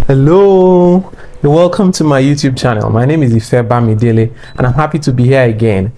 Hello, and welcome to my YouTube channel. My name is Sir Budie, and I'm happy to be here again.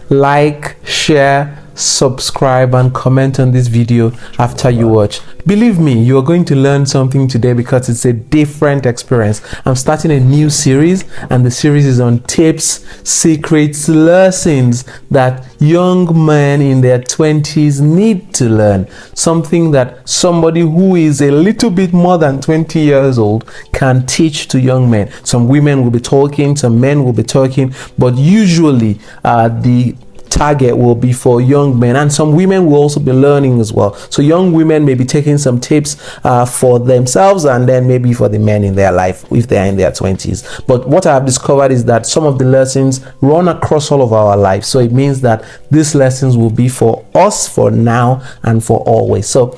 Like, share, subscribe, and comment on this video after you watch. Believe me, you're going to learn something today because it's a different experience. I'm starting a new series, and the series is on tips, secrets, lessons that young men in their 20s need to learn. Something that somebody who is a little bit more than 20 years old can teach to young men. Some women will be talking, some men will be talking, but usually the target will be for young men, and some women will also be learning as well. So young women may be taking some tips for themselves, and then maybe for the men in their life if they are in their 20s. But what I have discovered is that some of the lessons run across all of our lives, so it means that these lessons will be for us for now and for always. So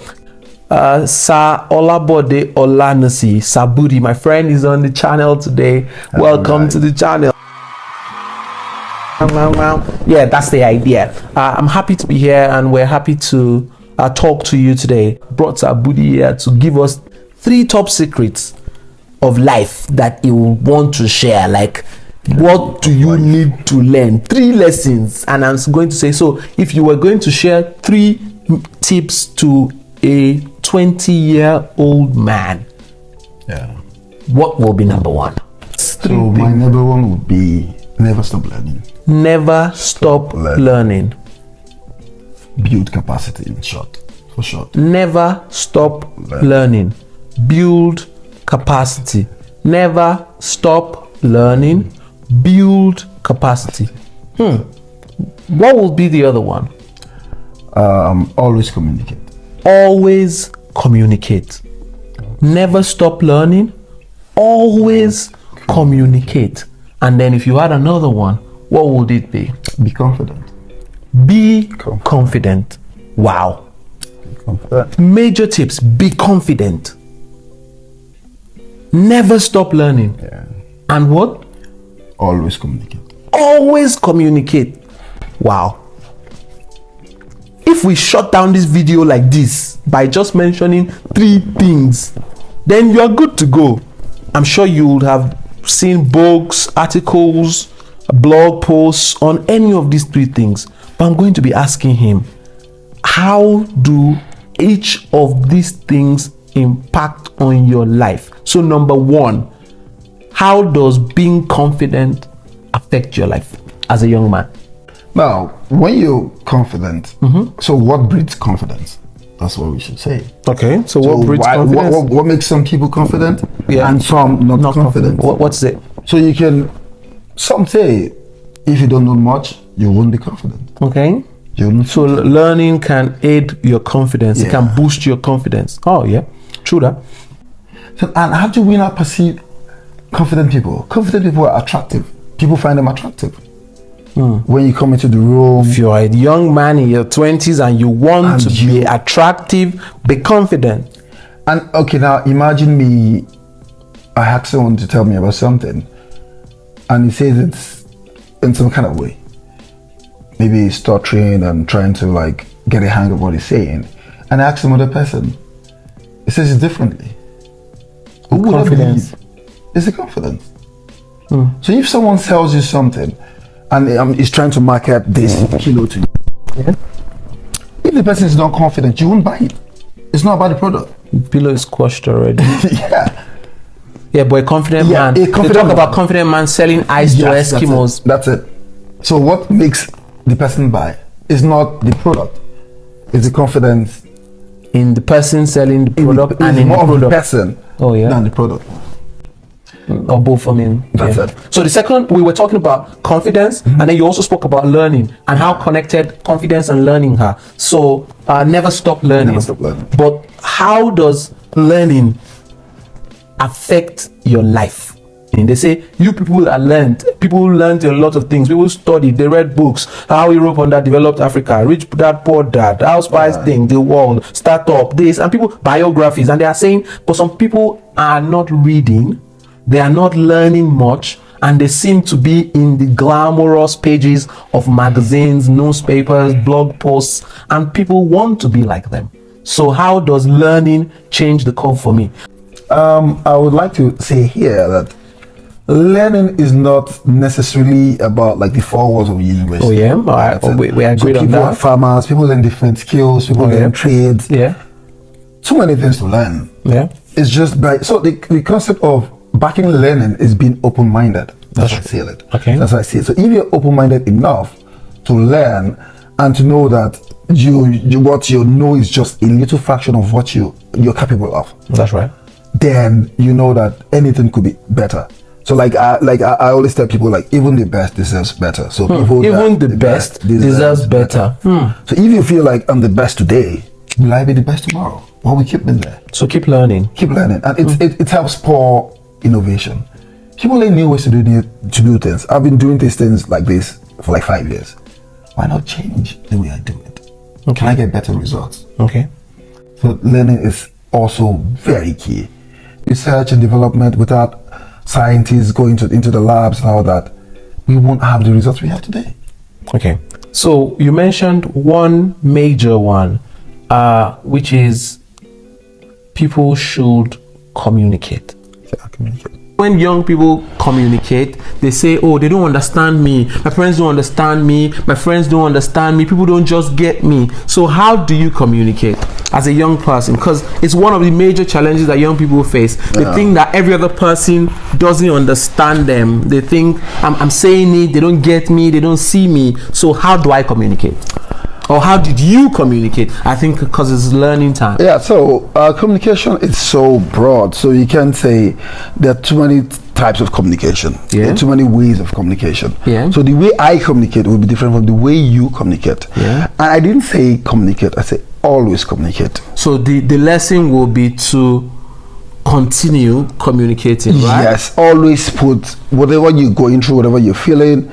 Sir Olabode Olanusi, Sir Budie, my friend, is on the channel today. Welcome to the channel. Yeah, that's the idea. I'm happy to be here, and we're happy to talk to you today. Brought Sir Budie here to give us 3 top secrets of life that you want to share. Like, what do you need to learn? 3 lessons. And I'm going to say, so if you were going to share 3 tips to a 20-year-old man, what will be number 1? So my number 1 would be never stop learning. Never stop learning. Build capacity, in short. For short. Never stop learning. Build capacity. Never stop learning. Build capacity. What will be the other one? Always communicate. Always communicate. Never stop learning. Always communicate. And then if you had another one, what would it be? Be confident. Be confident. Wow. Be confident. Major tips. Be confident. Never stop learning. Yeah. And what? Always communicate. Always communicate. Wow. If we shut down this video like this by just mentioning 3 things, then you are good to go. I'm sure you would have seen books, articles, blog posts on any of these 3 things. But I'm going to be asking him, how do each of these things impact on your life? So number 1, how does being confident affect your life as a young man? Now, when you're confident, so what breeds confidence? That's what we should say. Okay, so what breeds confidence? What makes some people confident, Yeah. and some not confident? What's it? So you can, some say, if you don't know much, you won't be confident. Okay. So Learning can aid your confidence. It can boost your confidence. Oh yeah, true that. So, and how do we not perceive confident people? Confident people are attractive. People find them attractive. When you come into the room, if you're a young man in your 20s and you want to be attractive, be confident. And okay, now imagine me, I ask someone to tell me about something, and he says it's in some kind of way. Maybe he's stuttering and trying to like get a hang of what he's saying. And I ask some other person, he says it differently. Who would I believe? It's the confidence. So if someone sells you something and is trying to market this kilo to you, if the person is not confident, you won't buy it. It's not about the product. The pillow is squashed already. Yeah, but a confident man. They talk about confident man selling ice to Eskimos. That's it. So what makes the person buy is not the product. It's the confidence in the person selling the product and in the product. product. Person than the product. Or both, I mean. That's it. So the second, we were talking about confidence, and then you also spoke about learning and how connected confidence and learning are. So never stop learning. Never stop learning. But how does learning affect your life? And they say you people learned a lot of things. People studied, they read books, how Europe underdeveloped Africa, rich dad, poor dad, how spice thing, the world, startup, this, and people biographies, and they are saying, but some people are not reading. They are not learning much, and they seem to be in the glamorous pages of magazines, newspapers, blog posts, and people want to be like them. So how does learning change the curve for me? I would like to say here that learning is not necessarily about like the four walls of university. Oh yeah, we agree on people that. are farmers, people learn different skills, people learn trades. Yeah. Too many things to learn. Yeah. It's just so the concept of backing learning is being open-minded. That's how I see it. Okay. That's how I see it. So if you're open-minded enough to learn and to know that what you know is just a little fraction of what you're capable of. That's right. Then you know that anything could be better. So I always tell people, like, even the best deserves better. So people even the best deserves better. So if you feel like I'm the best today, will I be the best tomorrow? Well, we keep being there. So keep learning. Keep learning, and it helps pour innovation. People learn new ways to do things. I've been doing these things like this for like 5 years. Why not change the way I do it? Okay. Can I get better results? Okay. So learning is also very key. Research and development, without scientists going into the labs and all that, we won't have the results we have today. Okay. So you mentioned one major one, which is people should communicate. Yeah, communicate. When young people communicate, they say, oh, they don't understand me. My parents don't understand me. My friends don't understand me. People don't just get me. So how do you communicate as a young person? Because it's one of the major challenges that young people face. They think that every other person doesn't understand them. They think, I'm saying it, they don't get me, they don't see me. So how do I communicate? Or how did you communicate? I think because it's learning time. Yeah, so communication is so broad. So you can say there are too many types of communication. Yeah. There are too many ways of communication. Yeah. So the way I communicate will be different from the way you communicate. Yeah. And I didn't say communicate, I said always communicate. So the lesson will be to continue communicating, right? Yes, always put whatever you're going through, whatever you're feeling,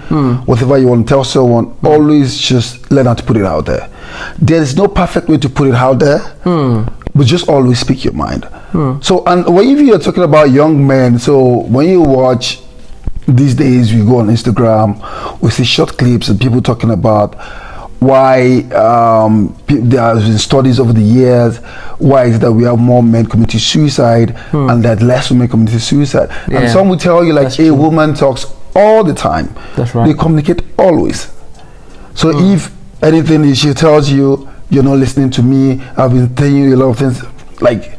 whatever you want to tell someone, always just learn how to put it out there. There is no perfect way to put it out there, but just always speak your mind. So, and when you're talking about young men, so when you watch these days, we go on Instagram, we see short clips and people talking about why there have been studies over the years why is it that we have more men committing suicide and that less women committing suicide. Yeah. And some will tell you like That's a true. woman talks all the time. That's right. They communicate always. So if anything she tells you, you're not listening to me, I've been telling you a lot of things, like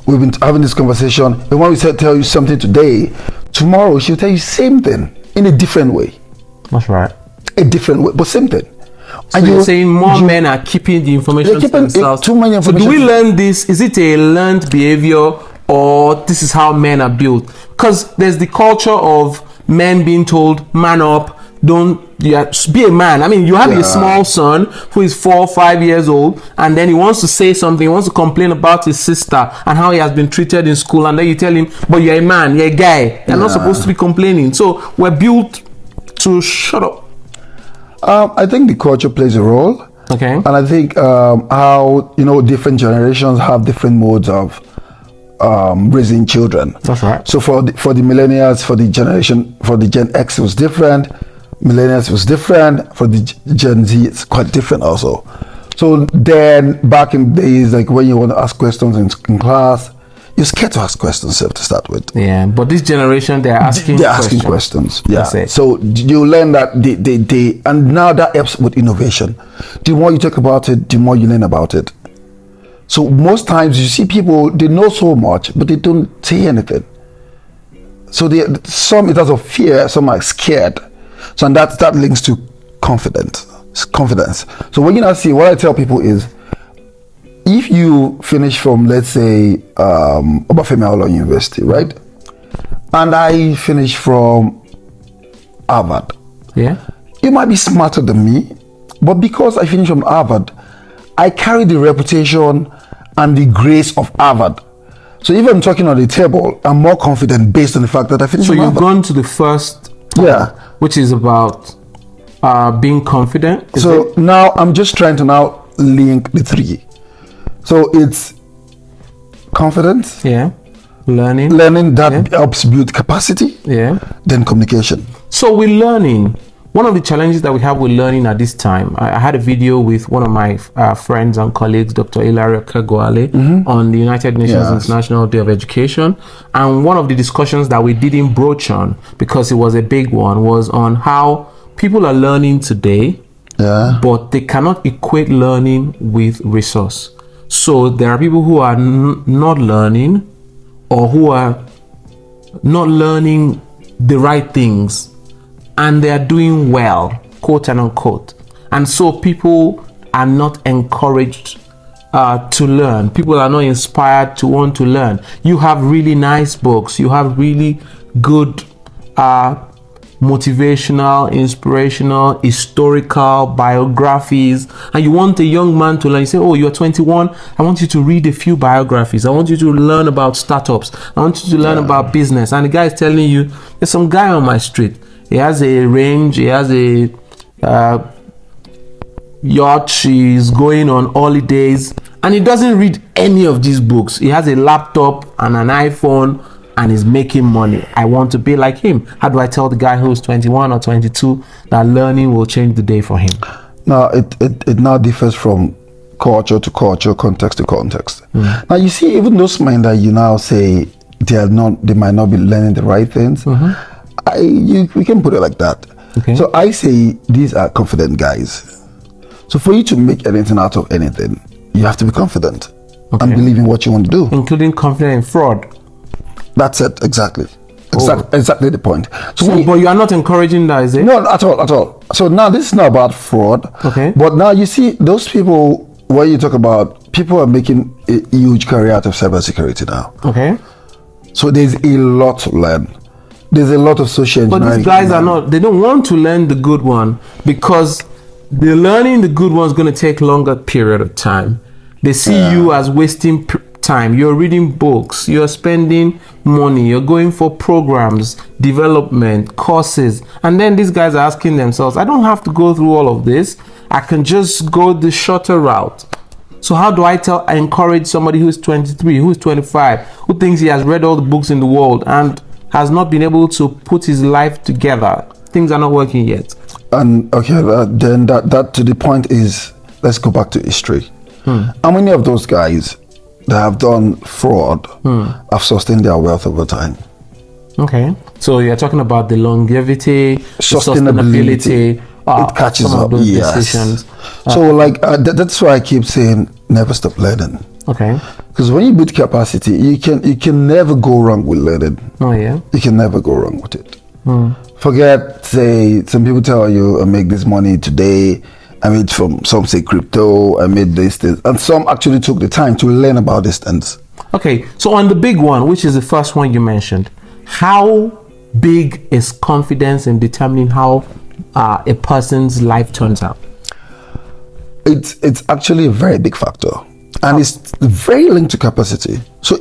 we've been having this conversation, and when we tell you something today, tomorrow she'll tell you same thing in a different way. That's right. A different way, but same thing. So you're saying more men are keeping the information to themselves. Too many So do we learn this? Is it a learned behavior, or this is how men are built? Because there's the culture of men being told, man up, don't be a man. I mean, you have a small son who is 4 or 5 years old, and then he wants to say something, he wants to complain about his sister and how he has been treated in school, and then you tell him, but you're a man, you're a guy, you're not supposed to be complaining. So we're built to shut up. I think the culture plays a role. Okay. And I think how different generations have different modes of raising children. That's right. So for the millennials, for the Gen X it was different. Millennials was different. For the Gen Z it's quite different also. So then back in the days, like when you want to ask questions in class, you're scared to ask questions to start with. Yeah, but this generation they're asking questions. Yeah. So you learn that they and now that helps with innovation. The more you talk about it, the more you learn about it. So most times you see people, they know so much, but they don't say anything. So some in terms of fear, some are scared. So and that links to confidence. So when you now see, what I tell people is, if you finish from, let's say, Obafemi Awolowo University, right? And I finish from Harvard. Yeah. You might be smarter than me, but because I finished from Harvard, I carry the reputation and the grace of Harvard. So if I'm talking on the table, I'm more confident based on the fact that I finished from Harvard. So you've gone to the first part, which is about being confident. So now I'm just trying to now link the three. So it's confidence, learning that helps build capacity, then communication. So we're learning. one of the challenges that we have with learning at this time, I had a video with one of my friends and colleagues, Dr. Ilaria Kagwale, on the United Nations International Day of Education. And one of the discussions that we didn't broach on, because it was a big one, was on how people are learning today, but they cannot equate learning with resource. So there are people who are not learning, or who are not learning the right things, and they are doing well, quote and unquote. And so people are not encouraged to learn. People are not inspired to want to learn. You have really nice books. You have really good motivational, inspirational, historical biographies, and you want a young man to learn. You say, oh, you're 21, I want you to read a few biographies. I want you to learn about startups. I want you to learn about business. And the guy is telling you, there's some guy on my street. He has a range, he has a yacht, he's going on holidays, and he doesn't read any of these books. He has a laptop and an iPhone, and is making money. I want to be like him. How do I tell the guy who's 21 or 22 that learning will change the day for him? Now, it now differs from culture to culture, context to context. Now, you see, even those men that you now say they might not be learning the right things, we can put it like that. Okay. So I say these are confident guys. So for you to make anything out of anything, you have to be confident and believe in what you want to do. Including confident in fraud. That's it, exactly. Exactly the point. So but you are not encouraging that, is it? No, at all. So now this is not about fraud. Okay. But now you see those people, when you talk about, people are making a huge career out of cybersecurity now. Okay. So there's a lot to learn. There's a lot of social engineering. But these guys are not, they don't want to learn the good one, because the learning the good one is going to take longer period of time. They see you as wasting time. You're reading books, you're spending money, you're going for programs, development, courses, and then these guys are asking themselves, I don't have to go through all of this. I can just go the shorter route. So how do I encourage somebody who's 23, who's 25, who thinks he has read all the books in the world and has not been able to put his life together? Things are not working yet. And then that to the point is, let's go back to history. How many of those guys that have done fraud have sustained their wealth over time? Okay, so you're talking about the longevity, sustainability. It catches up. Yes. Decisions. So that's why I keep saying never stop learning. Okay. Because when you build capacity, you can never go wrong with learning. Oh yeah. You can never go wrong with it. Forget, say, some people tell you I make this money today. I made from some say crypto, I made this thing, and some actually took the time to learn about these things. Okay, so on the big one, which is the first one you mentioned, how big is confidence in determining how a person's life turns out? It's actually a very big factor, and it's very linked to capacity. So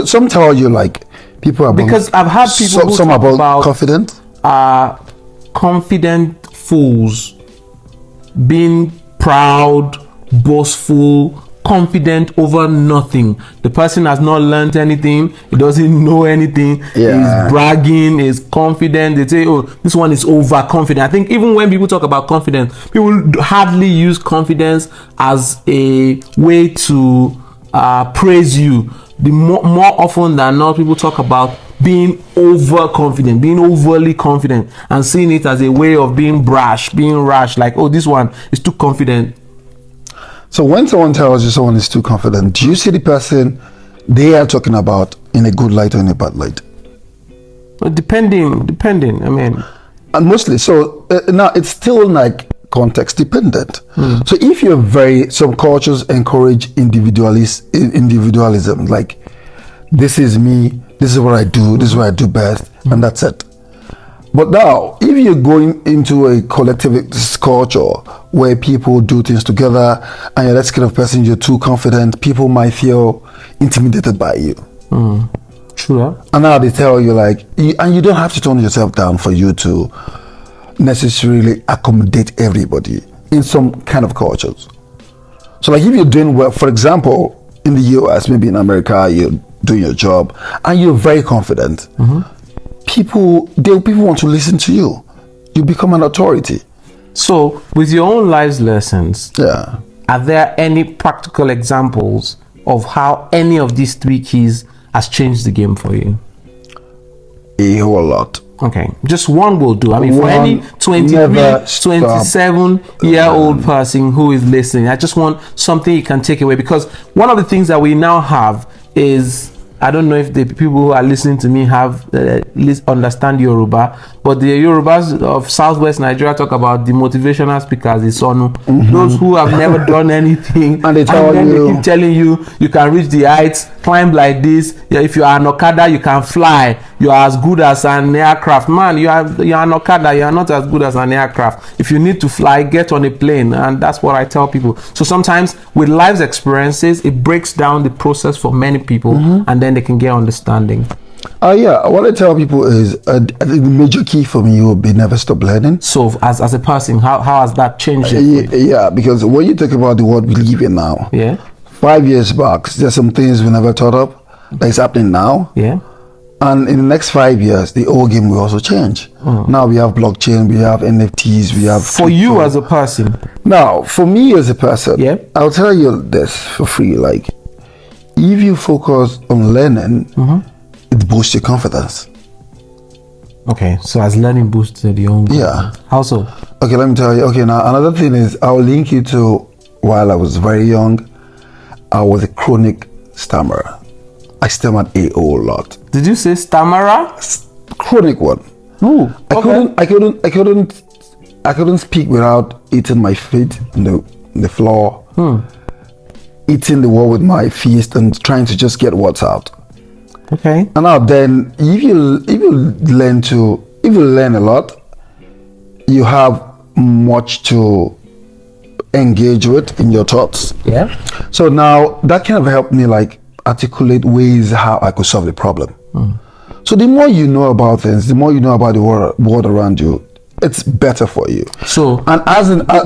some tell you like people are because I've had people who some talk about confident, confident fools. Being proud, boastful, confident over nothing. The person has not learned anything. He doesn't know anything. Yeah. He's bragging. He's confident. They say, "Oh, this one is overconfident." I think even when people talk about confidence, people hardly use confidence as a way to praise you. The more often than not, people talk about being overconfident, being overly confident, and seeing it as a way of being brash, being rash, like, oh, this one is too confident. So when someone tells you someone is too confident, do you see the person they are talking about in a good light or in a bad light? Depending, I mean. And mostly, so now it's still like context dependent. So if you're some cultures encourage individualism, like, this is me, this is what I do, this is what I do best, and that's it. But now, if you're going into a collectivist culture where people do things together and you're that kind of person, you're too confident, people might feel intimidated by you. True. And now they tell you and you don't have to tone yourself down for you to necessarily accommodate everybody in some kind of cultures. So like if you're doing well, for example, in the US, maybe in America, you're doing your job and you're very confident. People want to listen to you. you become an authority. So, with your own life's lessons, Yeah. are there any practical examples of how any of these 3 keys has changed the game for you? A whole lot. Okay, just one will do. I mean, for any 23, never 27-year-old person who is listening, I just want something you can take away, because one of the things that we now have is, I don't know if the people who are listening to me have understand Yoruba, but the Yorubas of Southwest Nigeria talk about the motivational speakers, the Sonu, those who have never done anything, and they keep telling you you can reach the heights, climb like this. Yeah, if you are an Okada, you can fly. You are as good as an aircraft. Man, you are an Okada, you are not as good as an aircraft. If you need to fly, get on a plane, and that's what I tell people. So sometimes with life's experiences, it breaks down the process for many people, and then they can get understanding. Yeah, what I tell people is I think the major key for me will be never stop learning. So as a person, how has that changed it? Yeah, because when you talk about the world we live in now, 5 years back, there's some things we never thought of that is happening now. Yeah. And in the next 5 years, the whole game will also change. Now we have blockchain, we have NFTs, we have... For you as a person? Now, for me as a person, yeah, I'll tell you this for free. Like, if you focus on learning, it boosts your confidence. Okay, so as learning boosted your own confidence. Yeah. How so? Okay, let me tell you. Okay, now another thing is, I'll link you to, while I was very young, I was a chronic stammerer. I stammered a whole lot. Did you say stammerer? Chronic one. Ooh, okay. I couldn't speak without hitting my feet in the floor, hitting the wall with my fist, and trying to just get words out. Okay. And now then, if you learn a lot, you have much to engage with in your thoughts. Yeah. So now that kind of helped me like articulate ways how I could solve the problem. So the more you know about things, the more you know about the world around you, it's better for you. So, and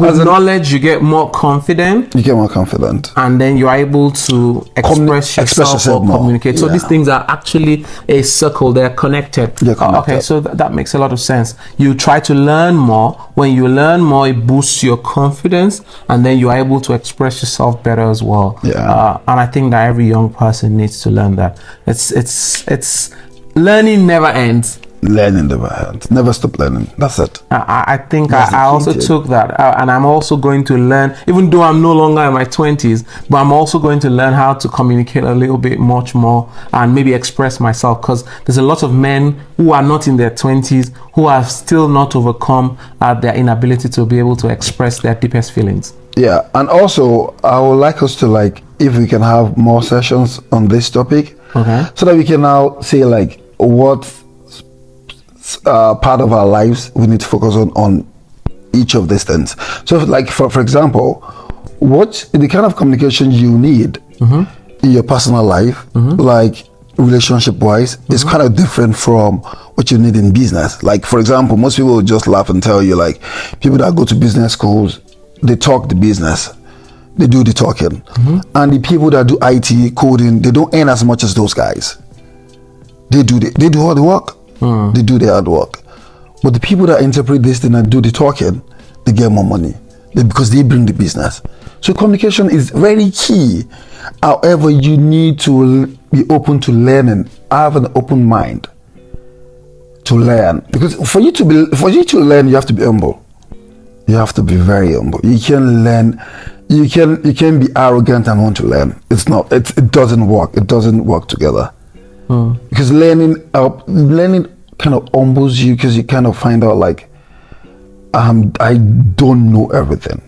with knowledge, you get more confident. You get more confident, and then you're able to express yourself or communicate. So these things are actually a circle; they're connected. Okay, so that makes a lot of sense. You try to learn more. When you learn more, it boosts your confidence, and then you're able to express yourself better as well. Yeah. And I think that every young person needs to learn that. It's learning never ends. Learning never ends. Never stop learning. That's it. I think I also took that, and I'm also going to learn, even though I'm no longer in my 20s, but I'm also going to learn how to communicate a little bit much more and maybe express myself, because there's a lot of men who are not in their 20s who have still not overcome their inability to be able to express their deepest feelings. Yeah, and also I would like us to, like, if we can have more sessions on this topic, so that we can now say like what part of our lives we need to focus on each of these things. So like for example, what the kind of communication you need in your personal life, like relationship wise, is kind of different from what you need in business. Like for example, most people will just laugh and tell you, like, people that go to business schools, they talk the business, they do the talking, and the people that do IT coding, they don't earn as much as those guys. They do all the work. They do the hard work. But the people that interpret this thing and do the talking, they get more money because they bring the business. So communication is very key. However, you need to be open to learning. Have an open mind to learn, because for you to learn, you have to be humble. You have to be very humble. You can learn. You can be arrogant and want to learn. It doesn't work. It doesn't work together. Because learning kind of humbles you, because you kind of find out like, I don't know everything.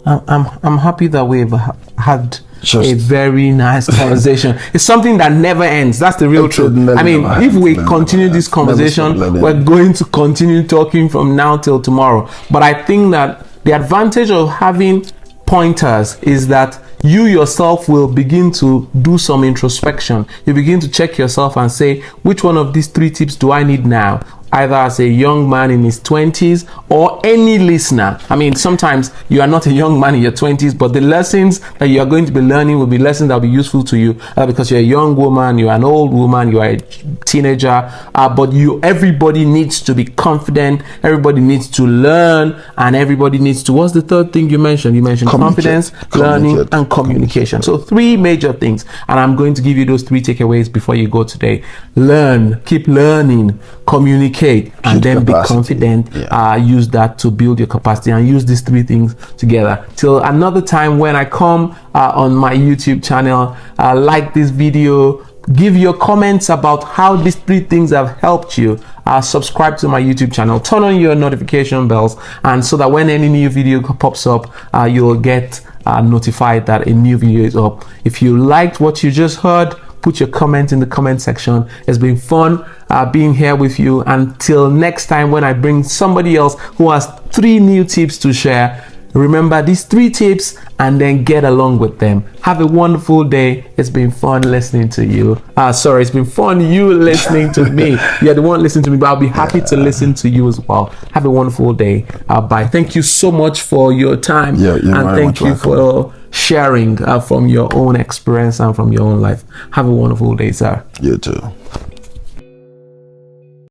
I'm happy that we've had a very nice conversation. It's something that never ends. That's the real truth. I mean, if we continue this conversation, we're going to continue talking from now till tomorrow. But I think that the advantage of having pointers is that you yourself will begin to do some introspection. You begin to check yourself and say, which one of these 3 tips do I need now? either as a young man in his 20s or any listener. I mean, sometimes you are not a young man in your 20s, but the lessons that you are going to be learning will be lessons that will be useful to you, because you're a young woman, you're an old woman, you are a teenager, but everybody needs to be confident, everybody needs to learn, and everybody needs to, what's the third thing you mentioned? You mentioned confidence, learning, and communication. So 3 major things, and I'm going to give you those 3 takeaways before you go today. Learn, keep learning, communicate, and then be confident. Use that to build your capacity, and use these 3 things together. Till another time when I come on my YouTube channel, like this video, give your comments about how these 3 things have helped you. Subscribe to my YouTube channel, turn on your notification bells, and so that when any new video pops up, you'll get notified that a new video is up. If you liked what you just heard, put your comment in the comment section. It's been fun being here with you. Until next time, when I bring somebody else who has 3 new tips to share, remember these 3 tips and then get along with them. Have a wonderful day. It's been fun listening to you. It's been fun you listening to me. You're the one listening to me, but I'll be happy to listen to you as well. Have a wonderful day. Bye. Thank you so much for your time. And thank you for sharing from your own experience and from your own life. Have a wonderful day, sir. You too.